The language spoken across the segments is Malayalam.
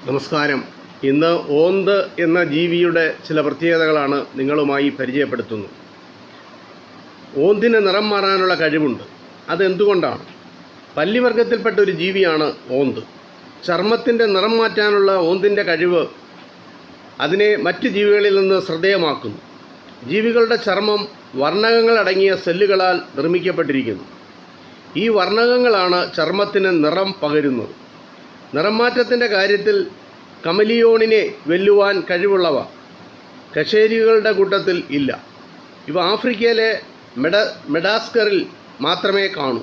നമസ്കാരം. ഇന്ന് ഓന്ത് എന്ന ജീവിയുടെ ചില പ്രത്യേകതകളാണ് നിങ്ങളുമായി പരിചയപ്പെടുത്തുന്നത്. ഓന്തിന് നിറം മാറാനുള്ള കഴിവുണ്ട്. അതെന്തുകൊണ്ടാണ്? പല്ലിവർഗത്തിൽപ്പെട്ട ഒരു ജീവിയാണ് ഓന്ത്. ചർമ്മത്തിൻ്റെ നിറം മാറ്റാനുള്ള ഓന്തിൻ്റെ കഴിവ് അതിനെ മറ്റ് ജീവികളിൽ നിന്ന് ശ്രദ്ധേയമാക്കുന്നു. ജീവികളുടെ ചർമ്മം വർണ്ണകങ്ങളടങ്ങിയ സെല്ലുകളാൽ നിർമ്മിക്കപ്പെട്ടിരിക്കുന്നു. ഈ വർണ്ണകങ്ങളാണ് ചർമ്മത്തിന് നിറം പകരുന്നത്. നിറം മാറ്റത്തിൻ്റെ കാര്യത്തിൽ കമലിയോണിനെ വെല്ലുവാൻ കഴിവുള്ളവ കശേരുകളുടെ കൂട്ടത്തിൽ ഇല്ല. ഇവ ആഫ്രിക്കയിലെ മെഡാസ്കറിൽ മാത്രമേ കാണൂ.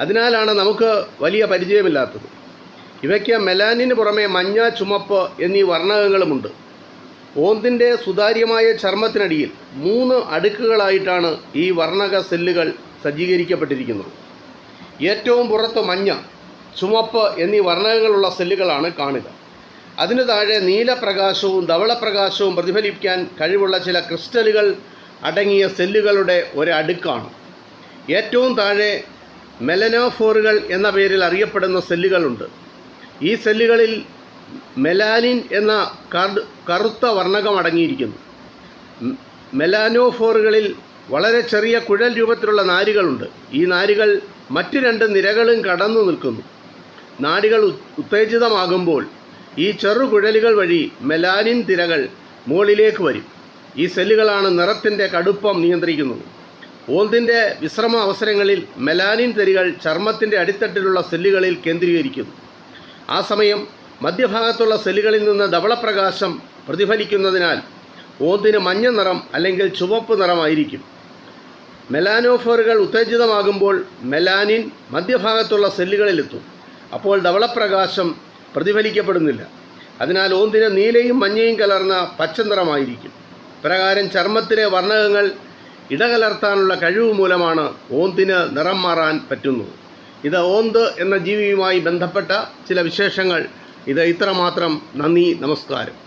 അതിനാലാണ് നമുക്ക് വലിയ പരിചയമില്ലാത്തത്. ഇവയ്ക്ക് മെലാനിന് പുറമെ മഞ്ഞ, ചുമപ്പ് എന്നീ വർണ്ണകങ്ങളുമുണ്ട്. ഓന്തിൻ്റെ സുതാര്യമായ ചർമ്മത്തിനടിയിൽ 3 അടുക്കുകളായിട്ടാണ് ഈ വർണ്ണക സെല്ലുകൾ സജ്ജീകരിക്കപ്പെട്ടിരിക്കുന്നത്. ഏറ്റവും പുറത്ത് മഞ്ഞ, ചുമപ്പ് എന്നീ വർണ്ണകങ്ങളുള്ള സെല്ലുകളാണ് കാണുക. അതിനു താഴെ നീലപ്രകാശവും ധവളപ്രകാശവും പ്രതിഫലിപ്പിക്കാൻ കഴിവുള്ള ചില ക്രിസ്റ്റലുകൾ അടങ്ങിയ സെല്ലുകളുടെ ഒരടുക്കാണ്. ഏറ്റവും താഴെ മെലനോഫോറുകൾ എന്ന പേരിൽ അറിയപ്പെടുന്ന സെല്ലുകളുണ്ട്. ഈ സെല്ലുകളിൽ മെലാനിൻ എന്ന കറുത്ത വർണ്ണകം അടങ്ങിയിരിക്കുന്നു. മെലാനോഫോറുകളിൽ വളരെ ചെറിയ കുഴൽ രൂപത്തിലുള്ള നാരുകളുണ്ട്. ഈ നാരുകൾ മറ്റ് 2 നിരകളും കടന്നു നിൽക്കുന്നു. നാഡികൾ ഉത്തേജിതമാകുമ്പോൾ ഈ ചെറുകുഴലുകൾ വഴി മെലാനിൻ തിരകൾ മുകളിലേക്ക് വരും. ഈ സെല്ലുകളാണ് നിറത്തിൻ്റെ കടുപ്പം നിയന്ത്രിക്കുന്നത്. ഓന്തിൻ്റെ വിശ്രമ അവസരങ്ങളിൽ മെലാനിൻ തിരകൾ ചർമ്മത്തിൻ്റെ അടിത്തട്ടിലുള്ള സെല്ലുകളിൽ കേന്ദ്രീകരിക്കുന്നു. ആ സമയം മധ്യഭാഗത്തുള്ള സെല്ലുകളിൽ നിന്ന് ധവളപ്രകാശം പ്രതിഫലിക്കുന്നതിനാൽ ഓന്തിന് മഞ്ഞ നിറം അല്ലെങ്കിൽ ചുവപ്പ് നിറമായിരിക്കും. മെലാനോഫോറുകൾ ഉത്തേജിതമാകുമ്പോൾ മെലാനിൻ മധ്യഭാഗത്തുള്ള സെല്ലുകളിലെത്തും. അപ്പോൾ ധവളപ്രകാശം പ്രതിഫലിക്കപ്പെടുന്നില്ല. അതിനാൽ ഓന്തിന് നീലയും മഞ്ഞയും കലർന്ന പച്ച നിറമായിരിക്കും. പ്രകാരം ചർമ്മത്തിലെ വർണ്ണകങ്ങൾ ഇടകലർത്താനുള്ള കഴിവ് മൂലമാണ് ഓന്തിന് നിറം മാറാൻ പറ്റുന്നത്. ഇത് ഓന്ത് എന്ന ജീവിയുമായി ബന്ധപ്പെട്ട ചില വിശേഷങ്ങൾ. ഇത് ഇത്രമാത്രം. നന്ദി, നമസ്കാരം.